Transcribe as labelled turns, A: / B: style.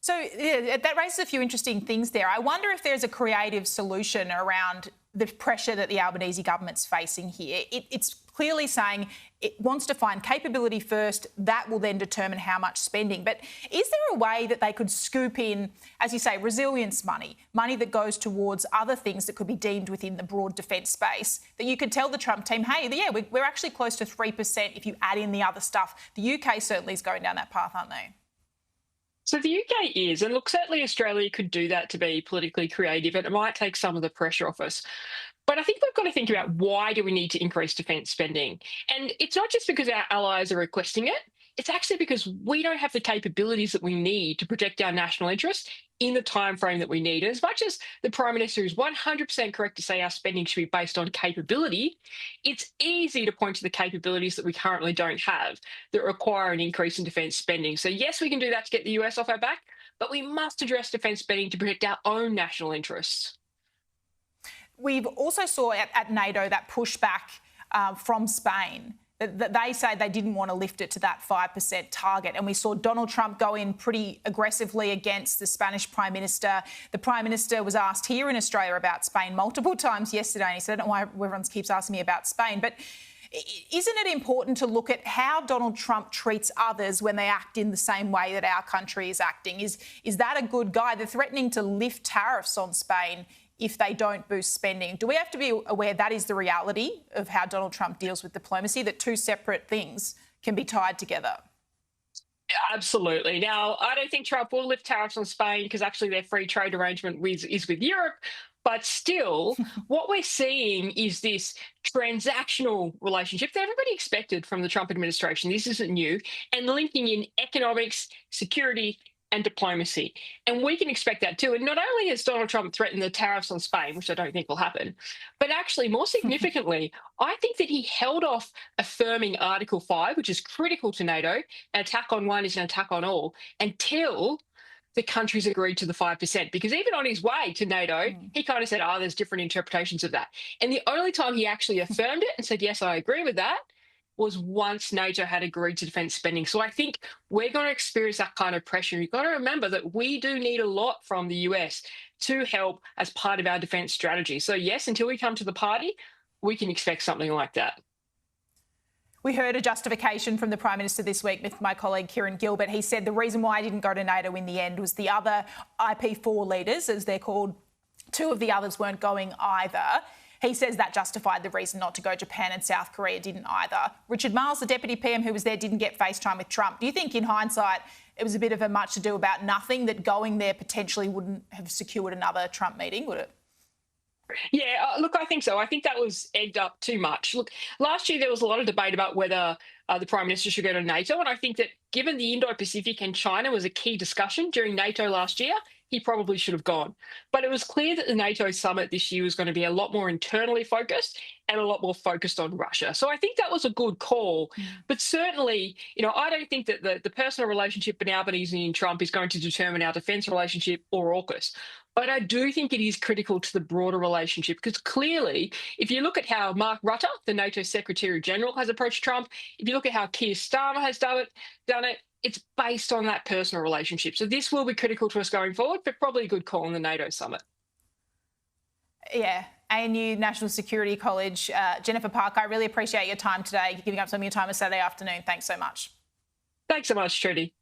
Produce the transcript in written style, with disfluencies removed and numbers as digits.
A: So yeah, that raises a few interesting things there. I wonder if there's a creative solution around the pressure that the Albanese government's facing here. It's clearly saying it wants to find capability first, that will then determine how much spending. But is there a way that they could scoop in, as you say, resilience money that goes towards other things that could be deemed within the broad defence space, that you could tell the Trump team, hey, yeah, we're actually close to 3% if you add in the other stuff. The UK certainly is going down that path, aren't they?
B: So the UK is, and look, certainly Australia could do that to be politically creative, and it might take some of the pressure off us. But I think we've got to think about why do we need to increase defence spending? And it's not just because our allies are requesting it, it's actually because we don't have the capabilities that we need to protect our national interest in the time frame that we need. And as much as the Prime Minister is 100% correct to say our spending should be based on capability, it's easy to point to the capabilities that we currently don't have that require an increase in defence spending. So yes, we can do that to get the US off our back, but we must address defence spending to protect our own national interests.
A: We've also saw at NATO that pushback from Spain. They say they didn't want to lift it to that 5% target. And we saw Donald Trump go in pretty aggressively against the Spanish Prime Minister. The Prime Minister was asked here in Australia about Spain multiple times yesterday. And he said, I don't know why everyone keeps asking me about Spain. But isn't it important to look at how Donald Trump treats others when they act in the same way that our country is acting? Is that a good guide? They're threatening to lift tariffs on Spain if they don't boost spending. Do we have to be aware that is the reality of how Donald Trump deals with diplomacy, that two separate things can be tied together?
B: Absolutely. Now, I don't think Trump will lift tariffs on Spain because actually their free trade arrangement is with Europe. But still, what we're seeing is this transactional relationship that everybody expected from the Trump administration. This isn't new. And linking in economics, security, and diplomacy. And we can expect that too. And not only has Donald Trump threatened the tariffs on Spain, which I don't think will happen, but actually more significantly, I think that he held off affirming Article 5, which is critical to NATO. An attack on one is an attack on all, until the countries agreed to the 5%. Because even on his way to NATO, he kind of said, oh, there's different interpretations of that. And the only time he actually affirmed it and said, yes, I agree with that, was once NATO had agreed to defence spending. So I think we're going to experience that kind of pressure. You've got to remember that we do need a lot from the US to help as part of our defence strategy. So yes, until we come to the party, we can expect something like that.
A: We heard a justification from the Prime Minister this week with my colleague Kieran Gilbert. He said the reason why I didn't go to NATO in the end was the other IP4 leaders, as they're called, two of the others weren't going either. He says that justified the reason not to go. Japan and South Korea didn't either. Richard Marles, the Deputy PM who was there, didn't get FaceTime with Trump. Do you think in hindsight it was a bit of a much ado about nothing, that going there potentially wouldn't have secured another Trump meeting, would it?
B: Yeah, look, I think so. I think that was egged up too much. Look, last year there was a lot of debate about whether the Prime Minister should go to NATO. And I think that given the Indo-Pacific and China was a key discussion during NATO last year, he probably should have gone. But it was clear that the NATO summit this year was going to be a lot more internally focused and a lot more focused on Russia. So I think that was a good call. But certainly, I don't think that the personal relationship between Albanese and Trump is going to determine our defence relationship or AUKUS. But I do think it is critical to the broader relationship, because clearly, if you look at how Mark Rutte, the NATO Secretary General, has approached Trump, if you look at how Keir Starmer has done it, it's based on that personal relationship. So this will be critical to us going forward, but probably a good call on the NATO summit.
A: Yeah. ANU National Security College, Jennifer Parker, I really appreciate your time today, giving up some of your time on Saturday afternoon. Thanks so much.
B: Thanks so much, Trudy.